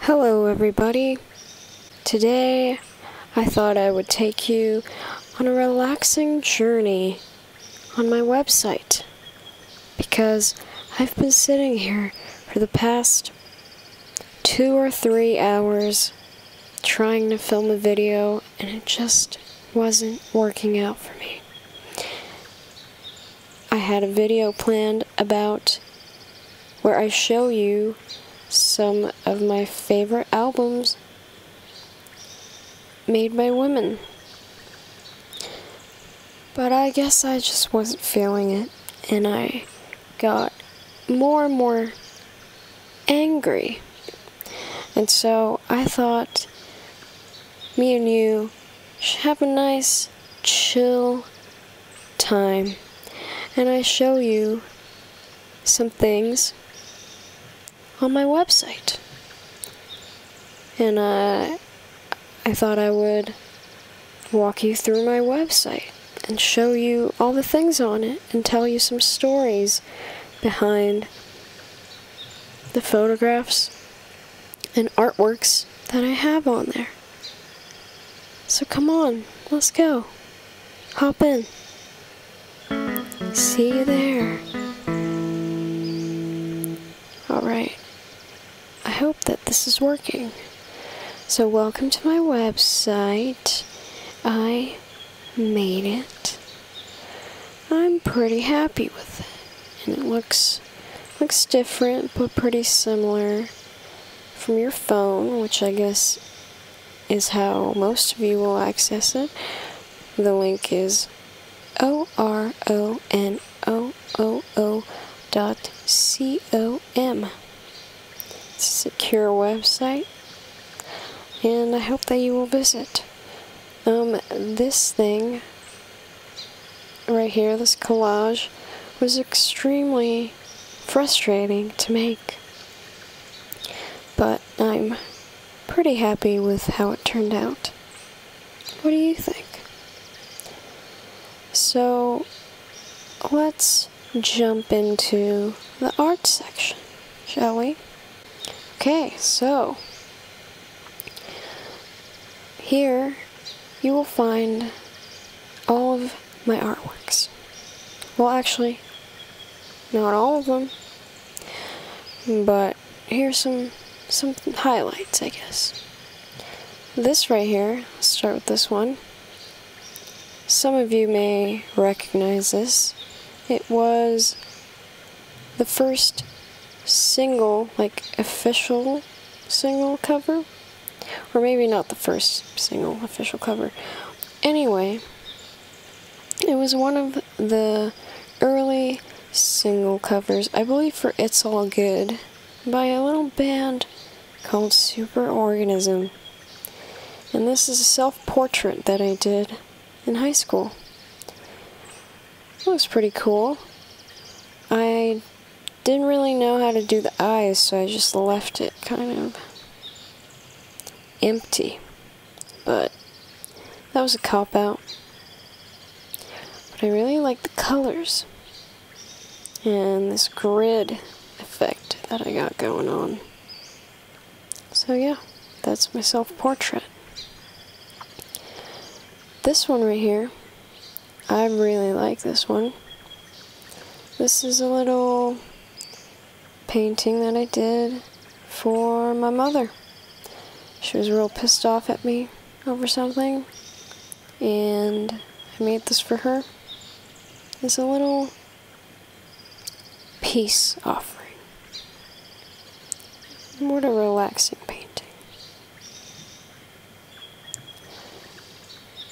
Hello everybody. Today I thought I would take you on a relaxing journey on my website because I've been sitting here for the past 2 or 3 hours trying to film a video and it just wasn't working out for me. I had a video planned about where I show you some of my favorite albums made by women. But I guess I just wasn't feeling it, and I got more and more angry. And so I thought me and you should have a nice, chill time, and I show you some things on my website. And I thought I would walk you through my website and show you all the things on it and tell you some stories behind the photographs and artworks that I have on there. So come on, let's go. Hop in. See you there. Alright. I hope that this is working. So welcome to my website. I made it. I'm pretty happy with it. And it looks different, but pretty similar from your phone, which I guess is how most of you will access it. The link is ORONOOO.com. It's a secure website, and I hope that you will visit. This thing right here, this collage, was extremely frustrating to make, but I'm pretty happy with how it turned out. What do you think? So let's jump into the art section, shall we? Okay, so here you will find all of my artworks. Well, actually, not all of them, but here's some highlights, I guess. This right here, let's start with this one. Some of you may recognize this. It was the first single, like official single cover, or maybe not the first single official cover. Anyway, it was one of the early single covers, I believe, for It's All Good by a little band called Superorganism. And this is a self-portrait that I did in high school. It was pretty cool. I didn't really know how to do the eyes, so I just left it kind of empty. But that was a cop-out. But I really like the colors and this grid effect that I got going on. So yeah, that's my self-portrait. This one right here, I really like this one. This is a little painting that I did for my mother. She was real pissed off at me over something, and I made this for her. It's a little peace offering. What a relaxing painting.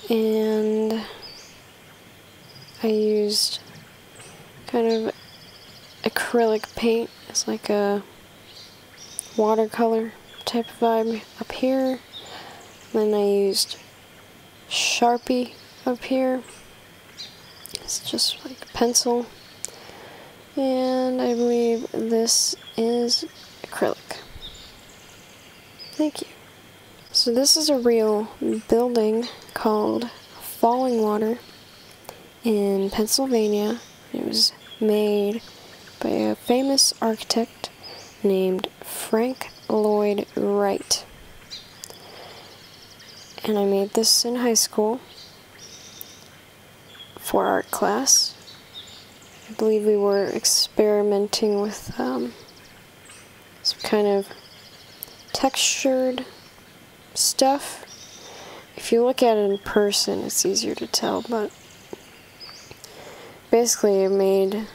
And I used kind of acrylic paint. It's like a watercolor type of vibe up here. Then I used Sharpie up here. It's just like a pencil. And I believe this is acrylic. Thank you. So this is a real building called Falling Water in Pennsylvania. It was made by a famous architect named Frank Lloyd Wright. And I made this in high school for art class. I believe we were experimenting with some kind of textured stuff. If you look at it in person, it's easier to tell, but basically I made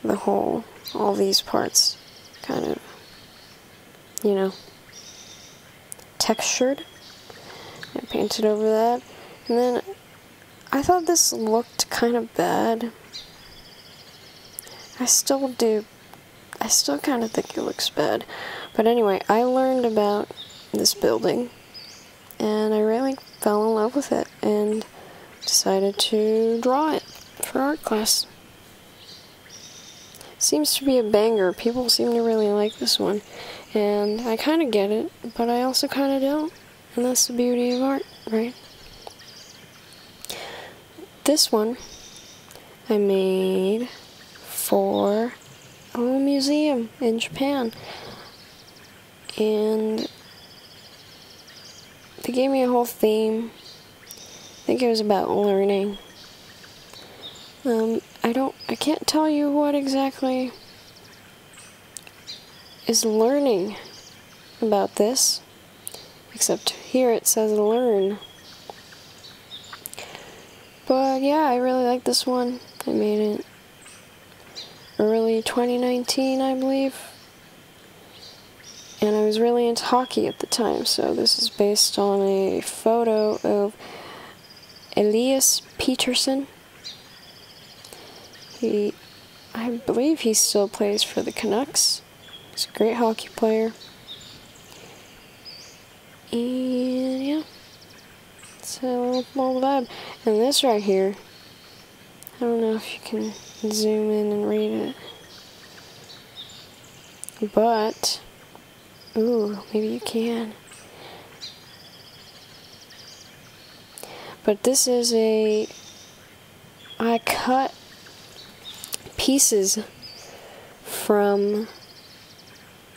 all these parts kind of, textured. I painted over that, and then I thought this looked kind of bad. I still do. I still kind of think it looks bad. But anyway, I learned about this building, and I really fell in love with it, and decided to draw it for art class. Seems to be a banger. People seem to really like this one, and I kind of get it, but I also kind of don't, and that's the beauty of art, right? This one I made for a little museum in Japan, and they gave me a whole theme. I think it was about learning. I can't tell you what exactly is learning about this, except here it says learn. But yeah, I really like this one. I made it early 2019, I believe. And I was really into hockey at the time, so this is based on a photo of Elias Pettersson. I believe he still plays for the Canucks. He's a great hockey player. And yeah, it's a little vibe. And this right here, I don't know if you can zoom in and read it, but, ooh, maybe you can. But this is I cut pieces from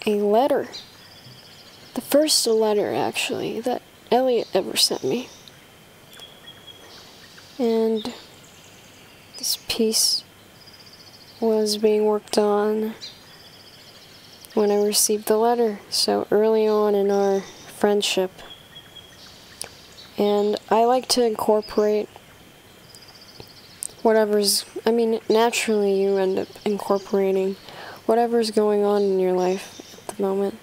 a letter. The first letter, actually, that Elliot ever sent me. And this piece was being worked on when I received the letter, so early on in our friendship. And I like to incorporate naturally you end up incorporating whatever's going on in your life at the moment,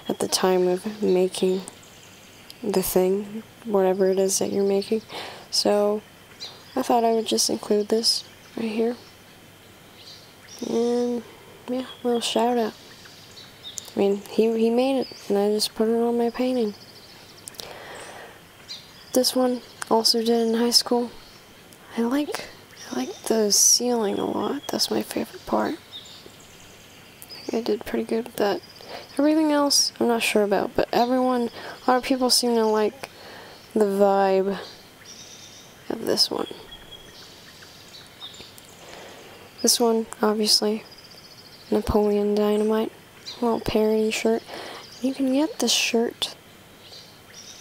at the time of making the thing, whatever it is that you're making. So I thought I would just include this right here. And yeah, a little shout out. I mean, he made it, and I just put it on my painting. This one also did in high school. I like the ceiling a lot. That's my favorite part. I think I did pretty good with that. Everything else, I'm not sure about, but a lot of people seem to like the vibe of this one. This one, obviously, Napoleon Dynamite, a little parody shirt. You can get this shirt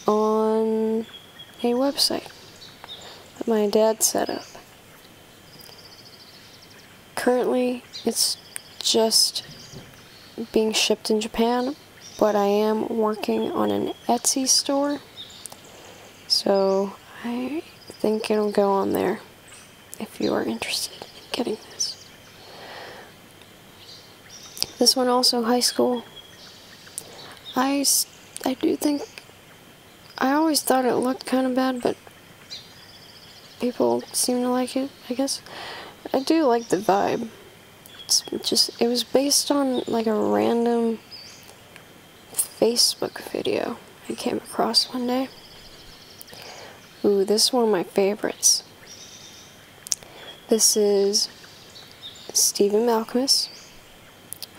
on a website that my dad set up. Currently, it's just being shipped in Japan, but I am working on an Etsy store, so I think it'll go on there if you are interested in getting this. This one also high school. I do think, I always thought it looked kind of bad, but people seem to like it, I guess. I do like the vibe. It was based on like a random Facebook video I came across one day. Ooh, this is one of my favorites. This is Stephen Malkmus.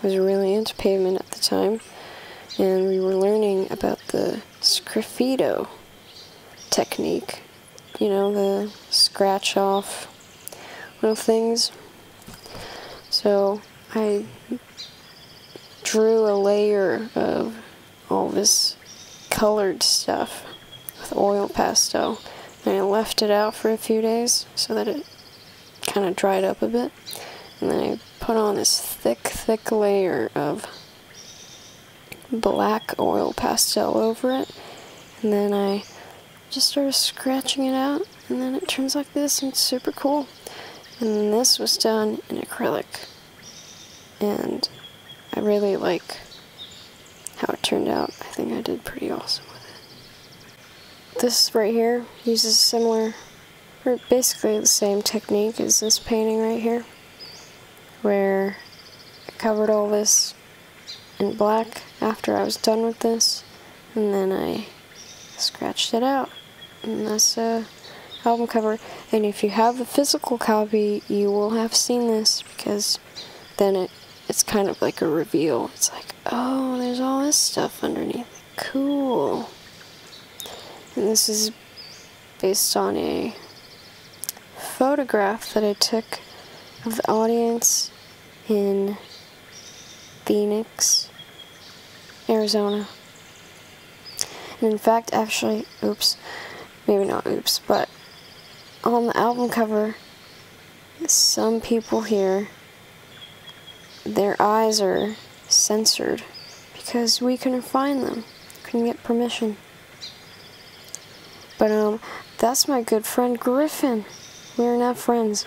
I was really into Pavement at the time, and we were learning about the sgraffito technique. You know, the scratch off little things. So I drew a layer of all this colored stuff with oil pastel, and I left it out for a few days so that it kind of dried up a bit, and then I put on this thick layer of black oil pastel over it, and then I just started scratching it out, and then it turns like this, and it's super cool. And then this was done in acrylic, and I really like how it turned out. I think I did pretty awesome with it. This right here uses similar, or basically the same technique as this painting right here, where I covered all this in black after I was done with this, and then I scratched it out, and that's a album cover. And if you have a physical copy, you will have seen this, because then it's kind of like a reveal. It's like, oh, there's all this stuff underneath. Cool. And this is based on a photograph that I took of the audience in Phoenix, Arizona. And in fact, actually, oops, maybe not oops, but on the album cover, some people here, their eyes are censored because we couldn't find them, couldn't get permission. But that's my good friend Griffin. We're now friends.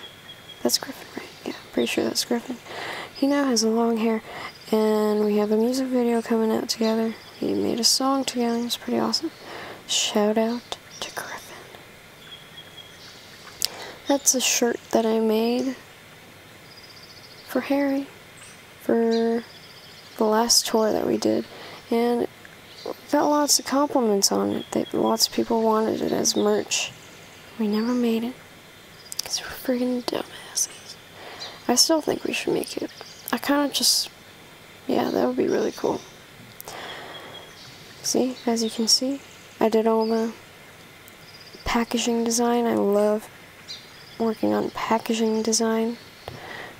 That's Griffin, right? Yeah, pretty sure that's Griffin. He now has long hair, and we have a music video coming out together. We made a song together. It's pretty awesome. Shout out to Griffin. That's a shirt that I made for Harry for the last tour that we did, and we got lots of compliments on it. Lots of people wanted it as merch. We never made it because we're friggin' dumbasses. I still think we should make it. I kind of just, yeah, that would be really cool. See, as you can see, I did all the packaging design. I love working on packaging design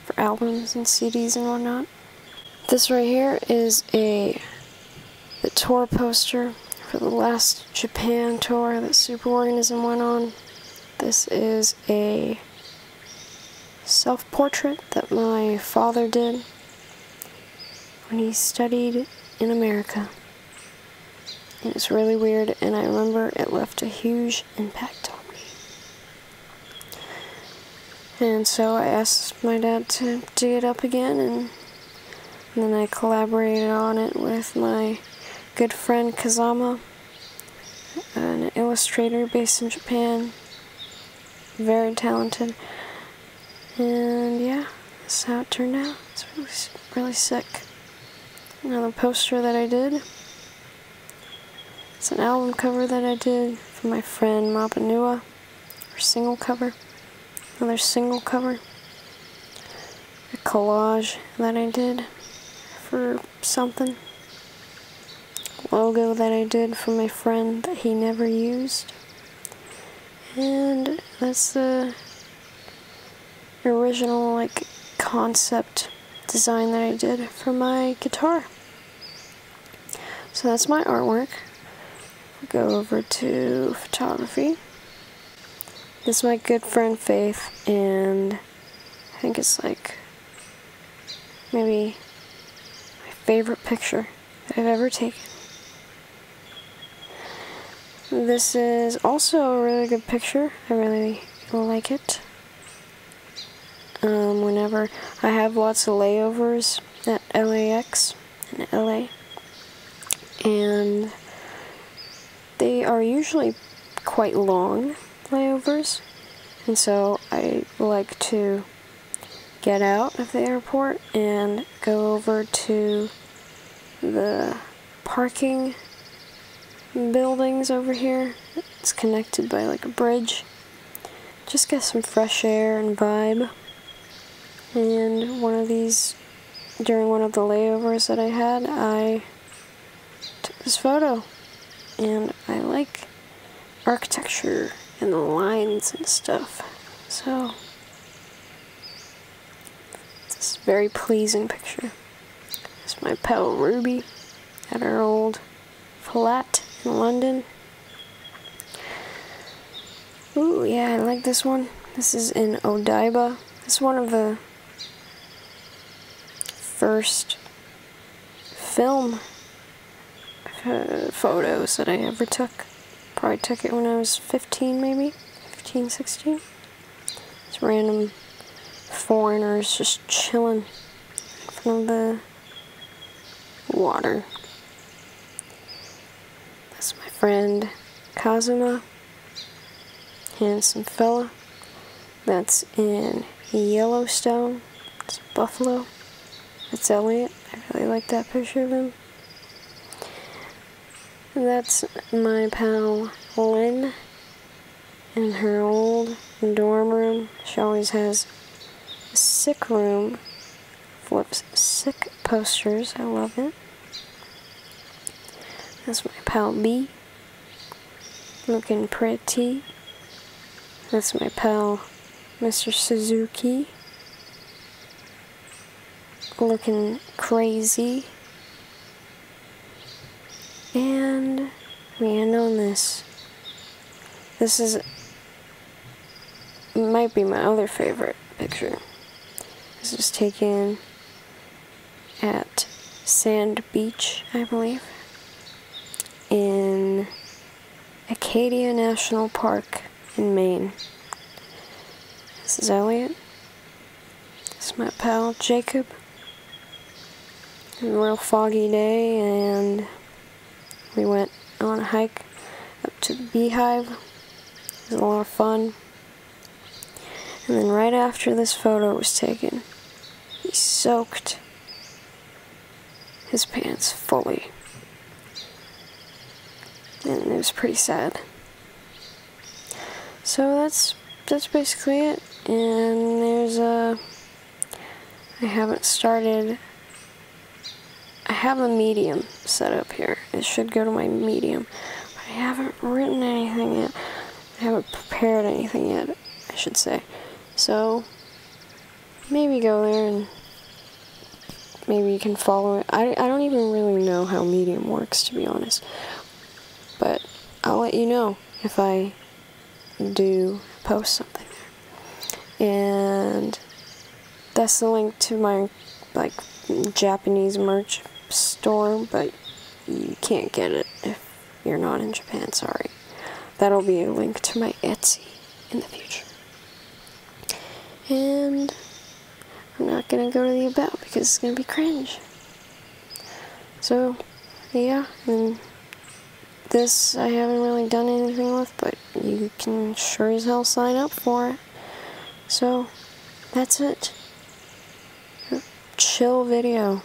for albums and CDs and whatnot. This right here is the tour poster for the last Japan tour that Superorganism went on. This is a self-portrait that my father did when he studied in America. And it's really weird, and I remember it left a huge impact on me. And so I asked my dad to dig it up again, and then I collaborated on it with my good friend Kazama, an illustrator based in Japan. Very talented. And yeah, that's how it turned out. It's really sick. Another poster that I did. It's an album cover that I did for my friend Mapanua, or single cover. Another single cover. A collage that I did for something. Logo that I did for my friend that he never used. And that's the original, like, concept design that I did for my guitar. So that's my artwork. Go over to photography. This is my good friend Faith, and I think it's like maybe my favorite picture that I've ever taken. This is also a really good picture. I really like it. Whenever I have lots of layovers at LAX in LA, and they are usually quite long layovers, and so I like to get out of the airport and go over to the parking buildings over here. It's connected by like a bridge. Just get some fresh air and vibe. And one of these, during one of the layovers that I had, I took this photo. And I like architecture and the lines and stuff. So it's a very pleasing picture. It's my pal Ruby at our old flat in London. Ooh, yeah, I like this one. This is in Odaiba. This is one of the first film photos that I ever took. Probably took it when I was 15, maybe 15, 16. Just random foreigners just chilling in front of the water. That's my friend Kazuma, handsome fella. That's in Yellowstone. It's Buffalo. That's Elliot. I really like that picture of him. And that's my pal Lynn in her old dorm room. She always has a sick room full of sick posters. I love it. That's my pal B, looking pretty. That's my pal Mr. Suzuki, looking crazy. And we end on this. This might be my other favorite picture. This was taken at Sand Beach, I believe, in Acadia National Park in Maine. This is Elliot. This is my pal Jacob. It was a real foggy day, and we went on a hike up to the Beehive. It was a lot of fun. And then right after this photo was taken, he soaked his pants fully. And it was pretty sad. So that's basically it. And there's I have a Medium set up here. It should go to my Medium. But I haven't written anything yet. I haven't prepared anything yet, I should say. So, maybe go there and maybe you can follow it. I don't even really know how Medium works, to be honest. But I'll let you know if I do post something there. And that's the link to my, like, Japanese merch store, but you can't get it if you're not in Japan, sorry. That'll be a link to my Etsy in the future. And I'm not gonna go to the About because it's gonna be cringe. So, yeah, and this I haven't really done anything with, but you can sure as hell sign up for it. So, that's it. Chill video.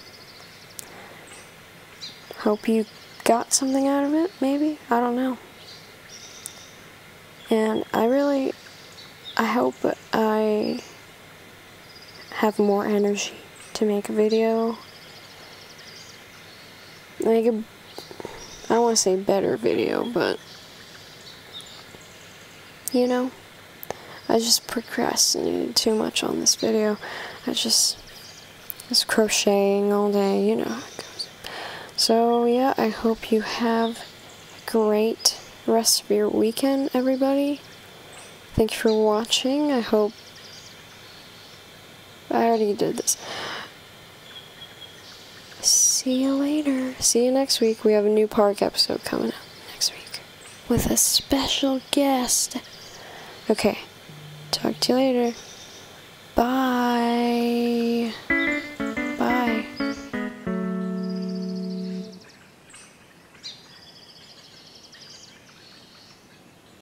Hope you got something out of it, maybe? I don't know. And I hope I have more energy to make a video. I don't want to say better video, but, you know, I just procrastinated too much on this video. I was crocheting all day, you know how it goes. So, yeah, I hope you have a great rest of your weekend, everybody. Thank you for watching. I hope... I already did this. See you later. See you next week. We have a new park episode coming up next week with a special guest. Okay. Talk to you later. Bye.